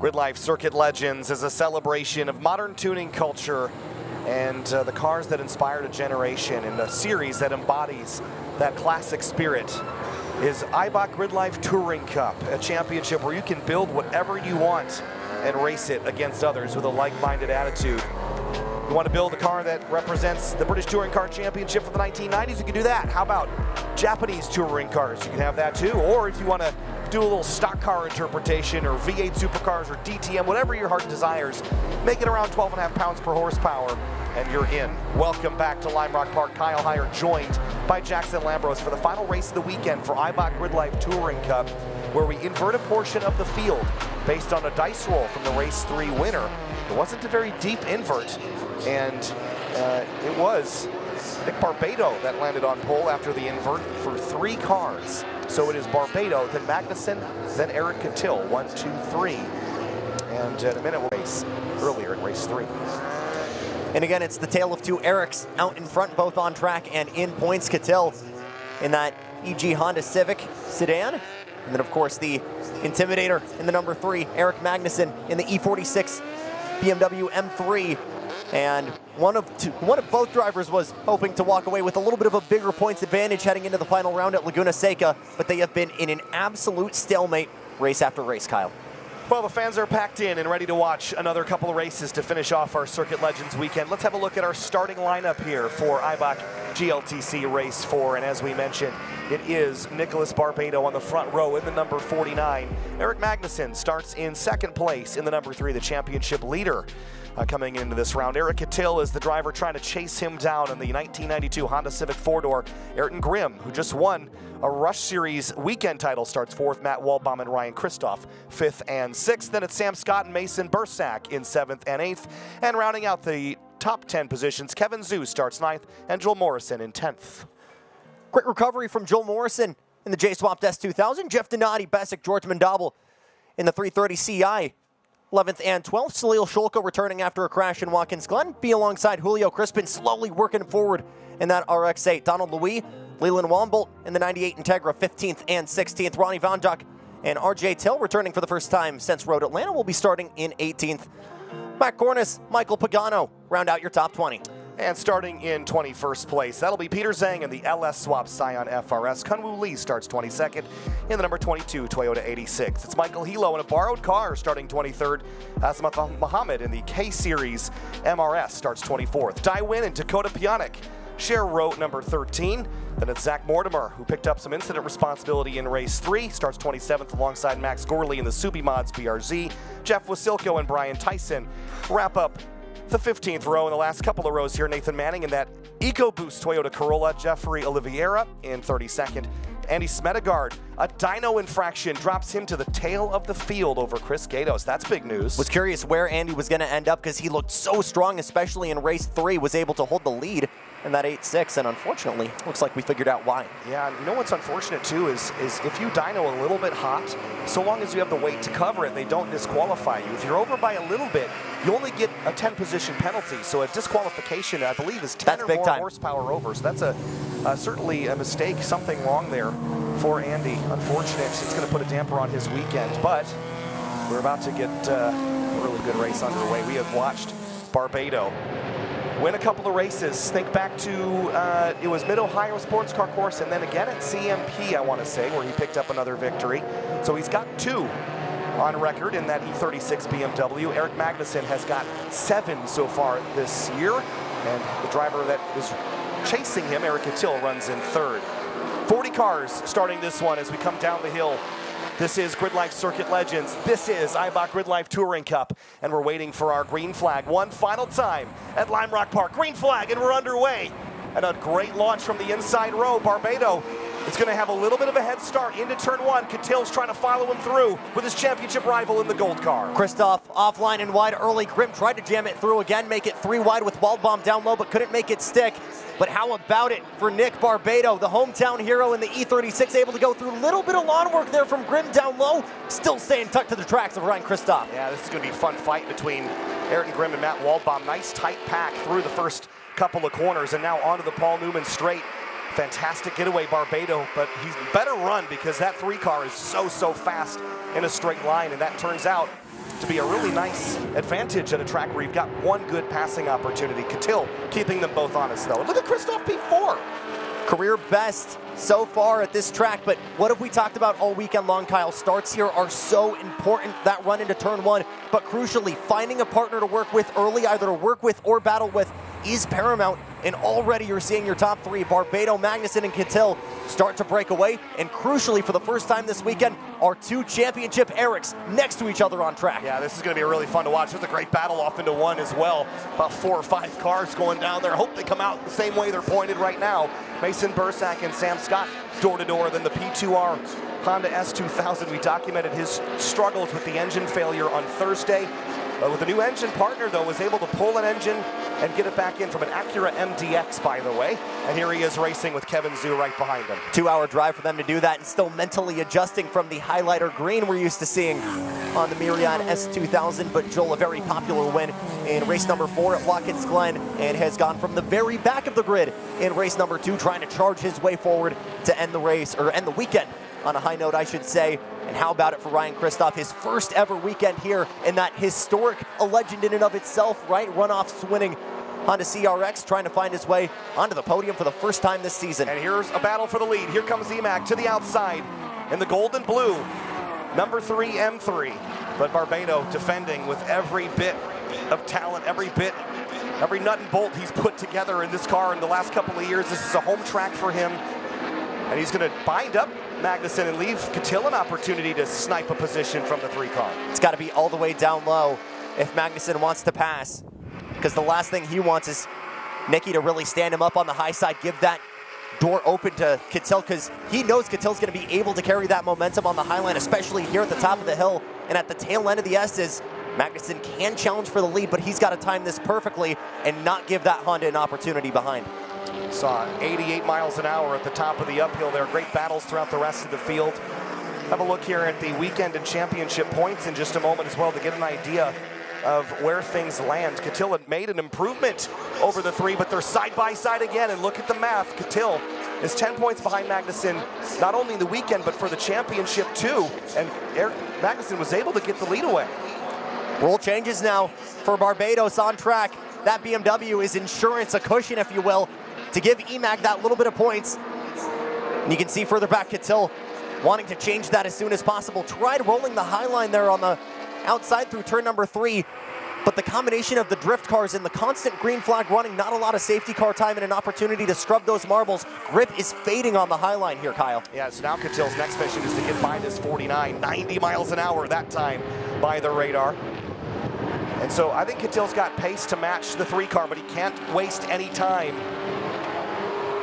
GRIDLIFE Circuit Legends is a celebration of modern tuning culture and the cars that inspired a generation, and a series that embodies that classic spirit is Eibach GRIDLIFE Touring Cup, a championship where you can build whatever you want and race it against others with a like-minded attitude. You want to build a car that represents the British Touring Car Championship from the 1990s, you can do that. How about Japanese touring cars? You can have that too. Or if you want to do a little stock car interpretation or V8 supercars or DTM, whatever your heart desires, make it around 12.5 pounds per horsepower and you're in. Welcome back to Lime Rock Park. Kyle Heyer joined by Jackson Lambros for the final race of the weekend for Eibach GRIDLIFE Touring Cup, where we invert a portion of the field based on a dice roll from the race 3 winner. It wasn't a very deep invert, and it was Nick Barbado that landed on pole after the invert for 3 cars. So it is Barbado, then Magnuson, then Eric Cattell, 1, 2, 3. And in a minute we'll race earlier in race 3. And again, it's the tale of 2 Erics out in front, both on track and in points. Cattell in that EG Honda Civic sedan. And then, of course, the Intimidator in the number 3, Eric Magnuson in the E46 BMW M3. And one of both drivers was hoping to walk away with a little bit of a bigger points advantage heading into the final round at Laguna Seca, but they have been in an absolute stalemate race after race, Kyle. Well, the fans are packed in and ready to watch another couple of races to finish off our Circuit Legends weekend. Let's have a look at our starting lineup here for Eibach GLTC Race 4. And as we mentioned, it is Nicholas Barbado on the front row in the number 49. Eric Magnuson starts in second place in the number 3, the championship leader. Coming into this round, Eric Cattell is the driver trying to chase him down in the 1992 Honda Civic 4-door. Ayrton Grimm, who just won a Rush Series weekend title, starts 4th. Matt Waldbaum and Ryan Christoph 5th and 6th. Then it's Sam Scott and Mason Bursack in 7th and 8th. And rounding out the top 10 positions, Kevin Zhu starts 9th and Joel Morrison in 10th. Great recovery from Joel Morrison in the J-Swapped S2000. Jeff Donati, Bessick, George Mandabel in the 330 CI. 11th and 12th, Salil Shulka returning after a crash in Watkins Glen. Be alongside Julio Crispin, slowly working forward in that RX-8. Donald Louis, Leland Wambolt in the 98 Integra, 15th and 16th. Ronnie Van Duck and RJ Till returning for the first time since Road Atlanta will be starting in 18th. Matt Cornish, Michael Pagano, round out your top 20. And starting in 21st place, that'll be Peter Zhang in the LS Swap Scion FRS. Kunwoo Lee starts 22nd in the number 22 Toyota 86. It's Michael Hilo in a borrowed car starting 23rd. Azimuth Muhammad in the K-Series MRS starts 24th. Dai Win and Dakota Pionik share row number 13. Then it's Zach Mortimer, who picked up some incident responsibility in race 3, starts 27th alongside Max Gorley in the Subi Mods BRZ. Jeff Wasilko and Brian Tyson wrap up the 15th row. In the last couple of rows here, Nathan Manning in that EcoBoost Toyota Corolla. Jeffrey Oliveira in 32nd. Andy Smedegard, a dyno infraction drops him to the tail of the field over Chris Gatos. That's big news. Was curious where Andy was going to end up because he looked so strong, especially in race 3, was able to hold the lead in that 8.6, and unfortunately, looks like we figured out why. Yeah, and you know what's unfortunate too is if you dyno a little bit hot, so long as you have the weight to cover it, they don't disqualify you. If you're over by a little bit, you only get a 10-position penalty. So a disqualification, I believe, is 10 or more horsepower over. So that's certainly a mistake, something wrong there for Andy. Unfortunate. It's going to put a damper on his weekend, but we're about to get a really good race underway. We have watched Barbado win a couple of races. Think back to, it was Mid-Ohio Sports Car Course, and then again at CMP, I want to say, where he picked up another victory. So he's got 2 on record in that E36 BMW. Eric Magnuson has got 7 so far this year, and the driver that is chasing him, Eric Cattell, runs in 3rd. 40 cars starting this one as we come down the hill. This is GRIDLIFE Circuit Legends. This is Eibach GRIDLIFE Touring Cup, and we're waiting for our green flag one final time at Lime Rock Park. Green flag, and we're underway. And a great launch from the inside row. Barbado is going to have a little bit of a head start into turn 1. Cattell's trying to follow him through with his championship rival in the gold car. Christoph offline and wide early. Grimm tried to jam it through again, make it 3 wide with Waldbaum down low, but couldn't make it stick. But how about it for Nick Barbado, the hometown hero in the E36, able to go through a little bit of lawn work there from Grimm down low, still staying tucked to the tracks of Ryan Christoph. Yeah, this is going to be a fun fight between Ayrton Grimm and Matt Waldbaum. Nice tight pack through the first couple of corners, and now onto the Paul Newman straight. Fantastic getaway, Barbado, but he's better run because that 3 car is so fast in a straight line, and that turns out to be a really nice advantage at a track where you've got one good passing opportunity. Catil keeping them both honest, though. And look at Christoph P4. Career best so far at this track, but what have we talked about all weekend long, Kyle? Starts here are so important, that run into turn one, but crucially, finding a partner to work with early, either to work with or battle with, is paramount. And already you're seeing your top three, Barbado, Magnussen, and Catil, start to break away. And crucially, for the first time this weekend, our two championship Erics next to each other on track. Yeah, this is going to be really fun to watch. There's a great battle off into one as well. About 4 or 5 cars going down there. Hope they come out the same way they're pointed right now. Mason Bursack and Sam Scott door to door. Then the P2R Honda S2000. We documented his struggles with the engine failure on Thursday. With a new engine partner, though, was able to pull an engine and get it back in from an Acura MDX, by the way. And here he is racing with Kevin Zhu right behind him. 2-hour drive for them to do that, and still mentally adjusting from the highlighter green we're used to seeing on the Myriad S2000. But Joel, a very popular win in race number 4 at Watkins Glen, and has gone from the very back of the grid in race number 2, trying to charge his way forward to end the race, or end the weekend on a high note, I should say. And how about it for Ryan Christoph, his first ever weekend here in that historic, a legend in and of itself, right? Runoffs winning Honda CRX, trying to find his way onto the podium for the first time this season. And here's a battle for the lead. Here comes Eibach to the outside in the gold and blue, number 3 M3. But Barbado defending with every bit of talent, every nut and bolt he's put together in this car in the last couple of years. This is a home track for him. And he's going to bind up Magnussen and leave Catil an opportunity to snipe a position from the 3 car. It's got to be all the way down low if Magnussen wants to pass, because the last thing he wants is Nicky to really stand him up on the high side, give that door open to Catil, because he knows Catil's going to be able to carry that momentum on the high line, especially here at the top of the hill and at the tail end of the S's. Magnussen can challenge for the lead, but he's got to time this perfectly and not give that Honda an opportunity behind. Saw 88 miles an hour at the top of the uphill there. Great battles throughout the rest of the field. Have a look here at the weekend and championship points in just a moment as well to get an idea of where things land. Catil had made an improvement over the 3, but they're side by side again. And look at the math. Catil is 10 points behind Magnussen, not only in the weekend, but for the championship too. And Magnussen was able to get the lead away. Rule changes now for Barbados on track. That BMW is insurance, a cushion, if you will, to give Eibach that little bit of points. And you can see further back Catil wanting to change that as soon as possible. Tried rolling the high line there on the outside through turn number 3, but the combination of the drift cars and the constant green flag running, not a lot of safety car time and an opportunity to scrub those marbles. Grip is fading on the high line here, Kyle. Yeah, so now Catil's next mission is to get by this 49, 90 miles an hour that time by the radar. And so I think Catil's got pace to match the 3 car, but he can't waste any time.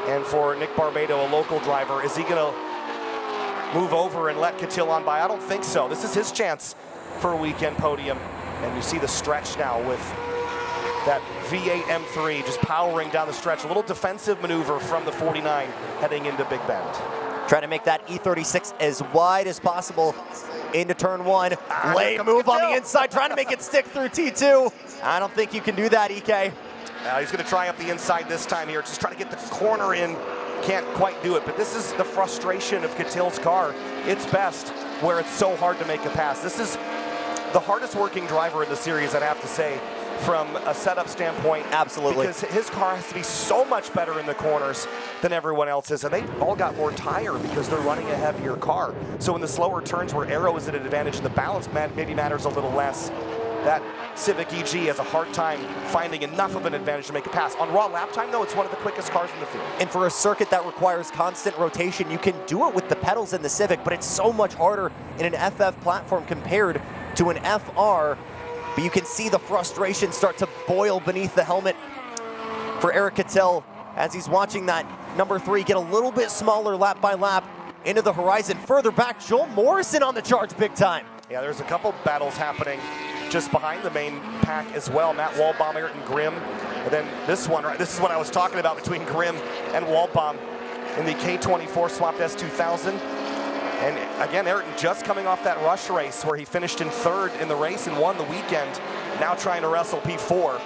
And for Nick Barbado, a local driver, is he going to move over and let Catil on by? I don't think so. This is his chance for a weekend podium. And you see the stretch now with that V8 M3 just powering down the stretch. A little defensive maneuver from the 49 heading into Big Bend. Trying to make that E36 as wide as possible into turn 1. Late move on the inside, trying to make it stick through T2. I don't think you can do that, EK. He's going to try up the inside this time here, just trying to get the corner in. Can't quite do it, but this is the frustration of Catil's car. It's best where it's so hard to make a pass. This is the hardest working driver in the series, I'd have to say, from a setup standpoint. Absolutely. Because his car has to be so much better in the corners than everyone else's, and they all got more tire because they're running a heavier car. So in the slower turns where aero is at an advantage, the balance maybe matters a little less. That Civic EG has a hard time finding enough of an advantage to make a pass. On raw lap time, though, it's one of the quickest cars in the field. And for a circuit that requires constant rotation, you can do it with the pedals in the Civic, but it's so much harder in an FF platform compared to an FR. But you can see the frustration start to boil beneath the helmet for Eric Catil as he's watching that number 3 get a little bit smaller lap by lap into the horizon. Further back, Joel Morrison on the charge big time. Yeah, there's a couple battles happening just behind the main pack as well. Matt Waldbaum, Ayrton Grimm. And then this one, right? This is what I was talking about between Grimm and Waldbaum in the K24 swapped S2000. And again, Ayrton just coming off that rush race where he finished in 3rd in the race and won the weekend. Now trying to wrestle P4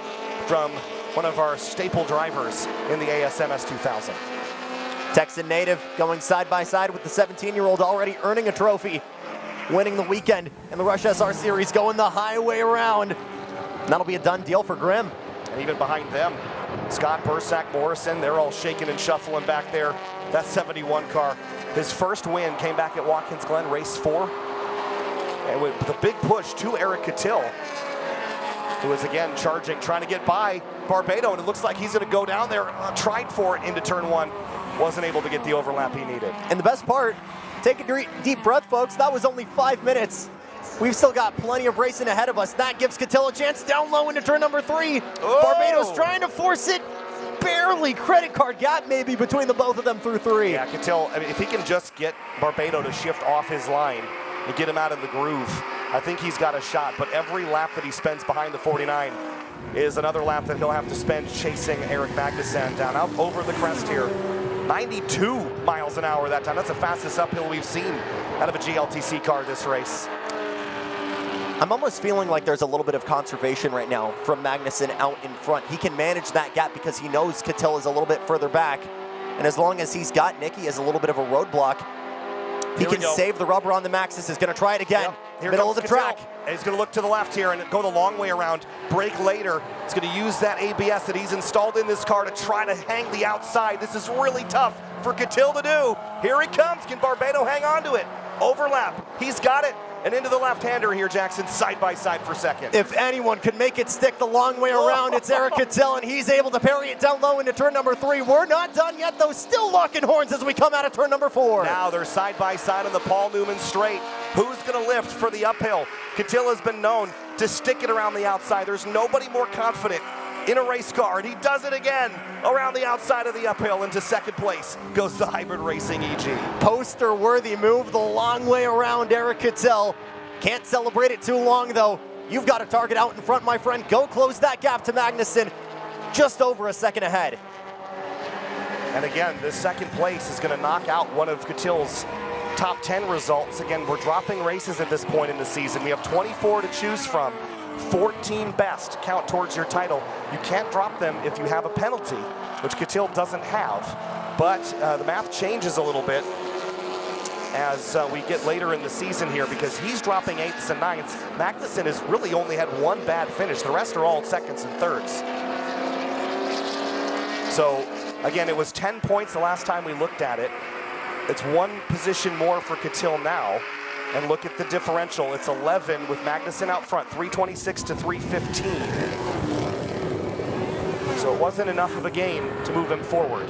from one of our staple drivers in the ASM S2000. Texan native going side by side with the 17-year-old already earning a trophy winning the weekend in the Rush SR Series, going the highway around. And that'll be a done deal for Grimm. And even behind them, Scott, Bursack, Morrison, they're all shaking and shuffling back there. That 71 car. His first win came back at Watkins Glen, race 4. And with a big push to Eric Catil, who is again charging, trying to get by Barbado, and it looks like he's going to go down there, tried for it into turn 1. Wasn't able to get the overlap he needed. And the best part, take a deep breath, folks, that was only 5 minutes. We've still got plenty of racing ahead of us. That gives Catil a chance down low into turn number 3. Oh. Barbados trying to force it. Barely credit card gap maybe between the both of them through 3. Yeah, Catil, I mean, if he can just get Barbado to shift off his line and get him out of the groove, I think he's got a shot. But every lap that he spends behind the 49 is another lap that he'll have to spend chasing Eric Magnuson down out over the crest here. 92 miles an hour that time. That's the fastest uphill we've seen out of a GLTC car this race. I'm almost feeling like there's a little bit of conservation right now from Magnuson out in front. He can manage that gap because he knows Catil is a little bit further back. And as long as he's got Nicky as a little bit of a roadblock, he can save the rubber on the Maxxis. Is going to try it again. Yep. Here Middle of the Catil. track. He's going to look to the left here and go the long way around. Brake later. He's going to use that ABS that he's installed in this car to try to hang the outside. This is really tough for Catil to do. Here he comes. Can Barbado hang on to it? Overlap. He's got it. And into the left-hander here, Jackson, side by side for second. If anyone could make it stick the long way around, it's Eric Catil, and he's able to parry it down low into turn number 3. We're not done yet, though. Still locking horns as we come out of turn number 4. Now they're side by side on the Paul Newman straight. Who's going to lift for the uphill? Catil has been known to stick it around the outside. There's nobody more confident in a race car, and he does it again around the outside of the uphill. Into second place goes the Hybrid Racing EG. Poster-worthy move the long way around Eric Catil. Can't celebrate it too long, though. You've got a target out in front, my friend. Go close that gap to Magnuson. Just over a second ahead. And again, this second place is going to knock out one of Catil's top 10 results. Again, we're dropping races at this point in the season. We have 24 to choose from. 14 best count towards your title. You can't drop them if you have a penalty, which Catil doesn't have. But the math changes a little bit as we get later in the season here, because he's dropping 8ths and 9ths. Magnuson has really only had one bad finish. The rest are all 2nds and 3rds. So again, it was 10 points the last time we looked at it. It's 1 position more for Catil now. And look at the differential. It's 11 with Magnuson out front, 326 to 315. So it wasn't enough of a gain to move him forward.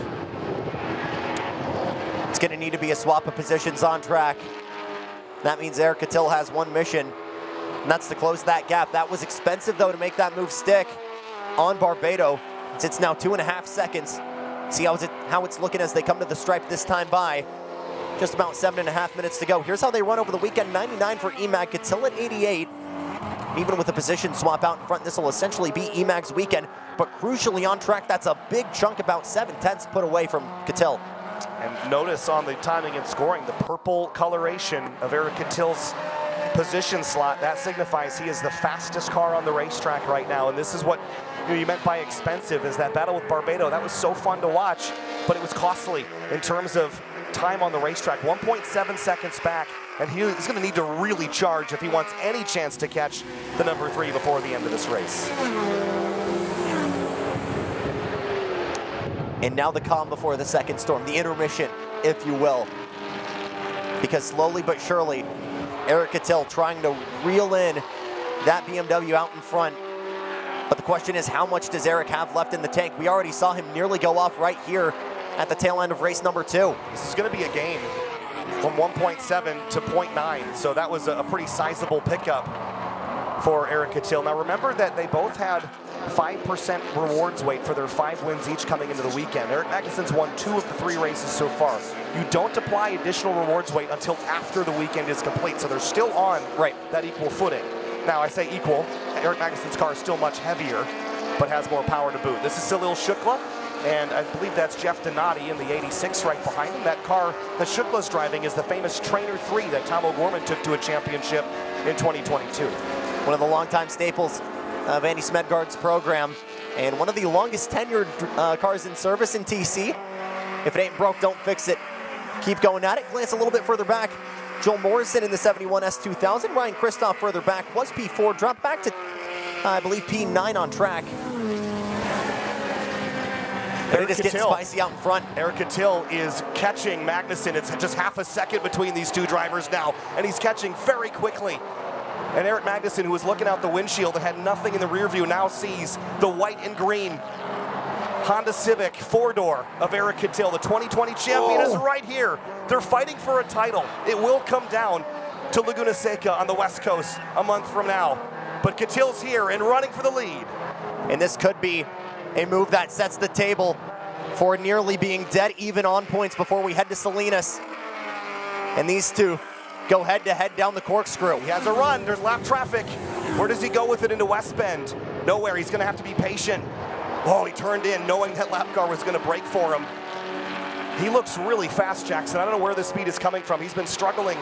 It's going to need to be a swap of positions on track. That means Eric Catil has one mission, and that's to close that gap. That was expensive, though, to make that move stick on Barbado. It's now 2.5 seconds. See how it's looking as they come to the stripe this time by. Just about 7.5 minutes to go. Here's how they run over the weekend. 99 for Emag, Catil at 88. Even with a position swap out in front, this will essentially be Emag's weekend. But crucially on track, that's a big chunk, about 7/10 put away from Catil. And notice on the timing and scoring, the purple coloration of Eric Catil's position slot, that signifies he is the fastest car on the racetrack right now. And this is what you meant by expensive, is that battle with Barbado. That was so fun to watch, but it was costly in terms of time on the racetrack. 1.7 seconds back, and he's going to need to really charge if he wants any chance to catch the number 3 before the end of this race. And now the calm before the second storm, the intermission, if you will. Because slowly but surely, Eric Catil trying to reel in that BMW out in front. But the question is, how much does Eric have left in the tank? We already saw him nearly go off right here at the tail end of race number 2. This is going to be a gain from 1.7 to 0.9, so that was a pretty sizable pickup for Eric Catil. Now remember that they both had 5% rewards weight for their 5 wins each coming into the weekend. Eric Magnuson's won 2 of the 3 races so far. You don't apply additional rewards weight until after the weekend is complete, so they're still on that equal footing. Now I say equal, Eric Magnuson's car is still much heavier, but has more power to boot. This is Salil Shukla, and I believe that's Jeff Donati in the 86 right behind him. That car that Shukla's driving is the famous Trainer 3 that Tom O'Gorman took to a championship in 2022. One of the longtime staples of Andy Smedgard's program, and one of the longest tenured cars in service in TC. If it ain't broke, don't fix it. Keep going at it. Glance a little bit further back. Joel Morrison in the 71 S2000. Ryan Kristoff further back was P4, dropped back to, I believe, P9 on track. It is getting spicy out in front. Eric Cattell is catching Magnussen. It's just half a second between these two drivers now, and he's catching very quickly. And Eric Magnussen, who was looking out the windshield and had nothing in the rear view, now sees the white and green Honda Civic four-door of Eric Cattell. The 2020 champion is right here. They're fighting for a title. It will come down to Laguna Seca on the West Coast a month from now. But Cattell's here and running for the lead. And this could be a move that sets the table for nearly being dead even on points before we head to Salinas. And these two go head-to-head down the corkscrew. He has a run. There's lap traffic. Where does he go with it into West Bend? Nowhere. He's going to have to be patient. Oh, he turned in knowing that lap car was going to brake for him. He looks really fast, Jackson. I don't know where the speed is coming from. He's been struggling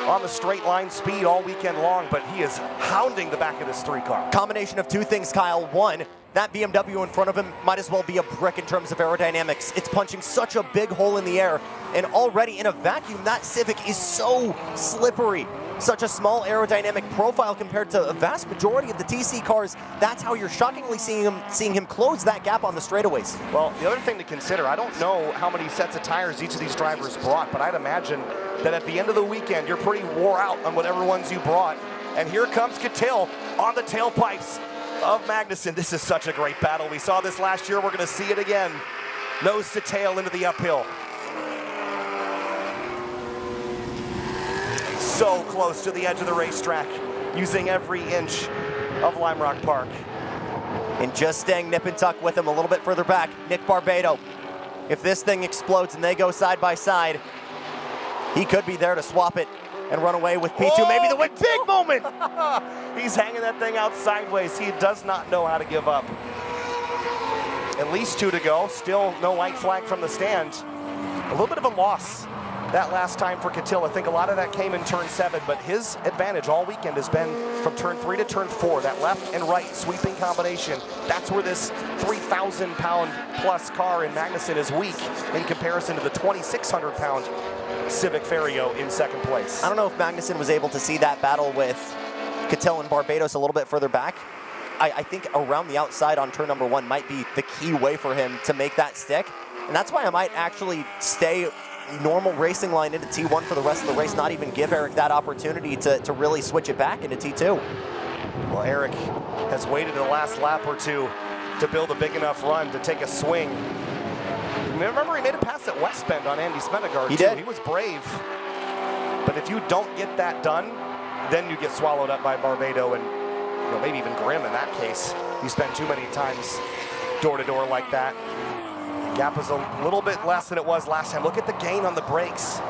on the straight line speed all weekend long, but he is hounding the back of this three car. Combination of two things, Kyle. One, that BMW in front of him might as well be a brick in terms of aerodynamics. It's punching such a big hole in the air, and already in a vacuum, that Civic is so slippery. Such a small aerodynamic profile compared to a vast majority of the TC cars. That's how you're shockingly seeing him close that gap on the straightaways. Well, the other thing to consider, I don't know how many sets of tires each of these drivers brought, but I'd imagine that at the end of the weekend, you're pretty wore out on whatever ones you brought. And here comes Cattell on the tailpipes of Magnussen. This is such a great battle. We saw this last year. We're going to see it again. Nose to tail into the uphill. So close to the edge of the racetrack, using every inch of Lime Rock Park. And just staying nip and tuck with him a little bit further back, Nick Barbado. If this thing explodes and they go side by side, he could be there to swap it and run away with P2. Oh, maybe the win. Big moment! He's hanging that thing out sideways. He does not know how to give up. At least two to go. Still no white flag from the stand. A little bit of a loss that last time for Cattell. I think a lot of that came in turn 7, but his advantage all weekend has been from turn 3 to turn 4. That left and right sweeping combination. That's where this 3,000-pound plus car in Magnussen is weak in comparison to the 2,600-pound Civic Ferio in second place. I don't know if Magnussen was able to see that battle with Cattell and Barbados a little bit further back. I think around the outside on turn number 1 might be the key way for him to make that stick. And that's why I might actually stay normal racing line into T1 for the rest of the race, not even give Eric that opportunity to really switch it back into T2. Well, Eric has waited the last lap or two to build a big enough run to take a swing. Remember, he made a pass at West Bend on Andy Smenegard. He did. He was brave. But if you don't get that done, then you get swallowed up by Barbado and maybe even Grimm in that case. You spend too many times door-to-door like that. Gap is a little bit less than it was last time. Look at the gain on the brakes.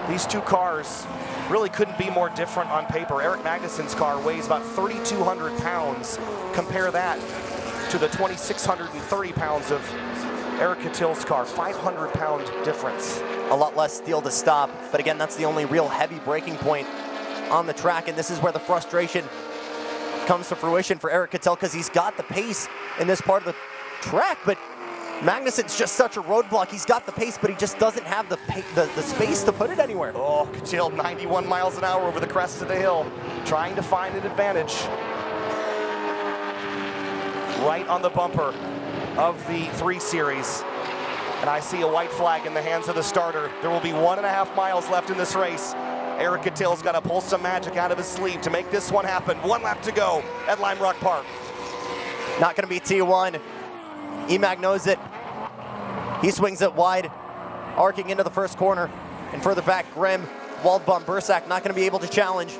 These two cars really couldn't be more different on paper. Eric Magnussen's car weighs about 3,200 pounds. Compare that to the 2,630 pounds of Eric Cattell's car. 500-pound difference. A lot less steel to stop, but again, that's the only real heavy braking point on the track, and this is where the frustration comes to fruition for Eric Cattell, because he's got the pace in this part of the track, but Magnussen's just such a roadblock. He's got the pace, but he just doesn't have the space to put it anywhere. Oh, Cattell 91 miles an hour over the crest of the hill, trying to find an advantage. Right on the bumper of the 3 Series. And I see a white flag in the hands of the starter. There will be 1.5 miles left in this race. Eric Cattell's got to pull some magic out of his sleeve to make this one happen. 1 lap to go at Lime Rock Park. Not going to be T1. Eibach knows it. He swings it wide, arcing into the first corner. And further back, Grimm, Waldbaum, Bursack not going to be able to challenge.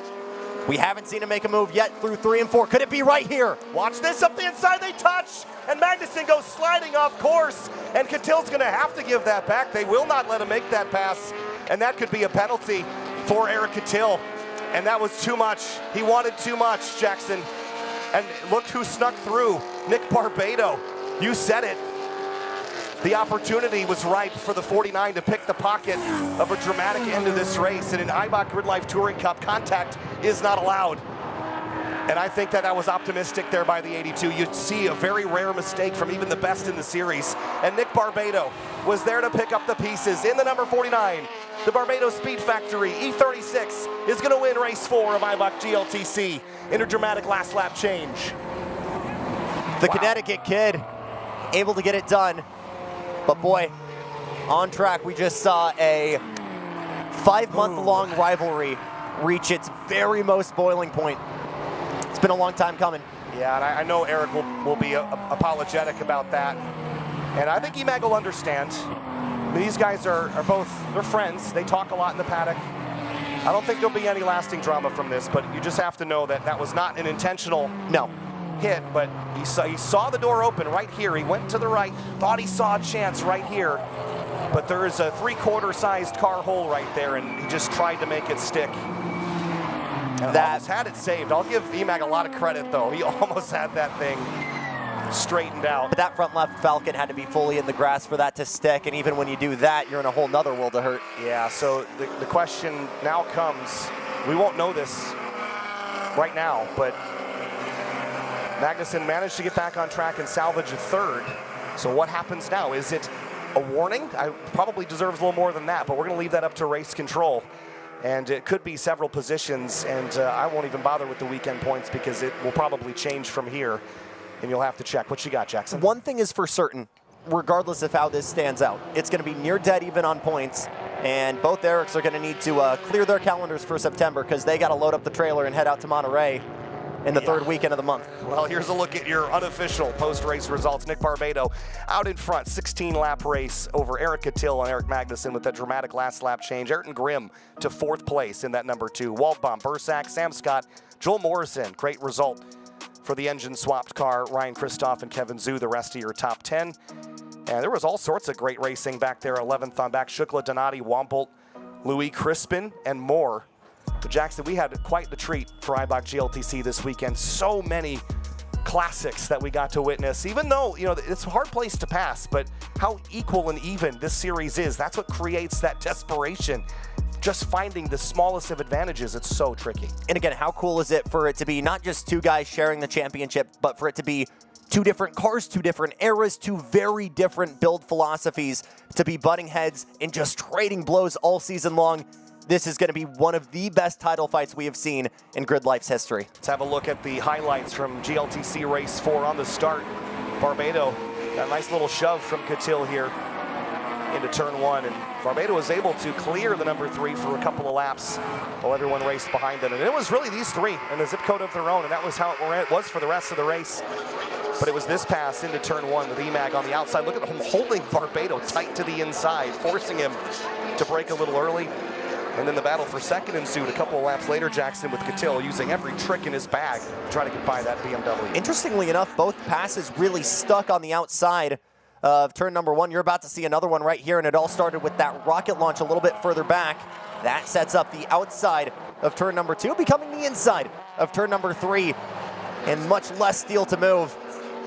We haven't seen him make a move yet through 3 and 4. Could it be right here? Watch this, up the inside they touch, and Magnussen goes sliding off course, and Cattell's going to have to give that back. They will not let him make that pass, and that could be a penalty for Eric Cattell. And that was too much. He wanted too much, Jackson. And look who snuck through, Nick Barbado. You said it. The opportunity was ripe for the 49 to pick the pocket of a dramatic end of this race. And in Eibach GRIDLIFE Touring Cup, contact is not allowed. And I think that was optimistic there by the 82. You'd see a very rare mistake from even the best in the series. And Nick Barbado was there to pick up the pieces in the number 49 the Barbados Speed Factory E36 is going to win race 4 of Eibach GLTC in a dramatic last lap change. The Connecticut kid able to get it done, but boy, on track, we just saw a 5-month-long rivalry reach its very most boiling point. It's been a long time coming. Yeah, and I know Eric will be apologetic about that. And I think Eibach will understand. These guys are both, they're friends. They talk a lot in the paddock. I don't think there'll be any lasting drama from this, but you just have to know that that was not an intentional hit, but he saw the door open right here. He went to the right, thought he saw a chance right here, but there is a 3/4 sized car hole right there, and he just tried to make it stick. And almost had it saved. I'll give Eibach a lot of credit, though. He almost had that thing straightened out. But that front left Falcon had to be fully in the grass for that to stick, and even when you do that, you're in a whole nother world of hurt. Yeah, so the question now comes, we won't know this right now, but Magnussen managed to get back on track and salvage a 3rd. So what happens now? Is it a warning? I probably deserves a little more than that, but we're going to leave that up to race control. And it could be several positions, and I won't even bother with the weekend points because it will probably change from here, and you'll have to check. What you got, Jackson? One thing is for certain, regardless of how this stands out, it's going to be near dead even on points, and both Erics are going to need to clear their calendars for September because they got to load up the trailer and head out to Monterey in the 3rd weekend of the month. Well, here's a look at your unofficial post-race results. Nick Barbado out in front, 16-lap race over Eric Cattell and Eric Magnussen with that dramatic last lap change. Ayrton Grimm to 4th place in that number 2. Waldbaum, Bursack, Sam Scott, Joel Morrison. Great result for the engine-swapped car. Ryan Kristoff and Kevin Zhu, the rest of your top 10. And there was all sorts of great racing back there. 11th on back, Shukla, Donati, Wampolt, Louis Crispin, and more. But Jackson, we had quite the treat for Eibach GLTC this weekend. So many classics that we got to witness, even though, you know, it's a hard place to pass, but how equal and even this series is, that's what creates that desperation. Just finding the smallest of advantages, it's so tricky. And again, how cool is it for it to be not just 2 guys sharing the championship, but for it to be 2 different cars, 2 different eras, 2 very different build philosophies to be butting heads and just trading blows all season long. This is going to be one of the best title fights we have seen in GRIDLIFE's history. Let's have a look at the highlights from GLTC Race 4 on the start. Barbado got a nice little shove from Cattell here into turn 1, and Barbado was able to clear the number 3 for a couple of laps while everyone raced behind them. And it was really these 3 in a zip code of their own, and that was how it was for the rest of the race. But it was this pass into turn 1 with Eibach on the outside. Look at him holding Barbado tight to the inside, forcing him to brake a little early. And then the battle for second ensued a couple of laps later, Jackson, with Cattell using every trick in his bag to try to get by that BMW. Interestingly enough, both passes really stuck on the outside of turn number 1. You're about to see another one right here, and it all started with that rocket launch a little bit further back. That sets up the outside of turn number 2, becoming the inside of turn number 3, and much less steel to move.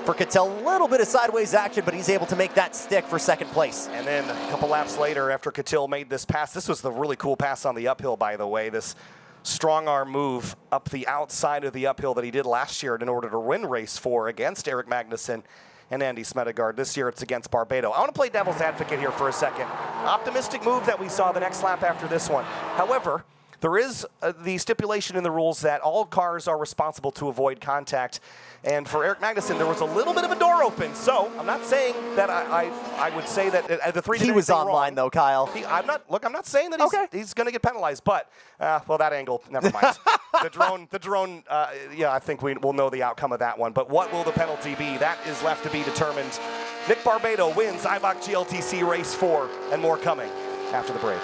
For Cattell, a little bit of sideways action, but he's able to make that stick for second place. And then a couple laps later, after Cattell made this pass, this was the really cool pass on the uphill, by the way, this strong arm move up the outside of the uphill that he did last year in order to win race 4 against Eric Magnussen and Andy Smedegaard. This year it's against Barbado. I want to play devil's advocate here for a second. Optimistic move that we saw the next lap after this one. However, there is the stipulation in the rules that all cars are responsible to avoid contact. And for Eric Magnussen, there was a little bit of a door open. So I'm not saying that I would say that the 3 did He was online, though, Kyle. I'm not saying that he's going to get penalized. But, well, that angle, never mind. the drone, yeah, I think we'll know the outcome of that one. But what will the penalty be? That is left to be determined. Nick Barbado wins Eibach GLTC Race 4, and more coming after the break.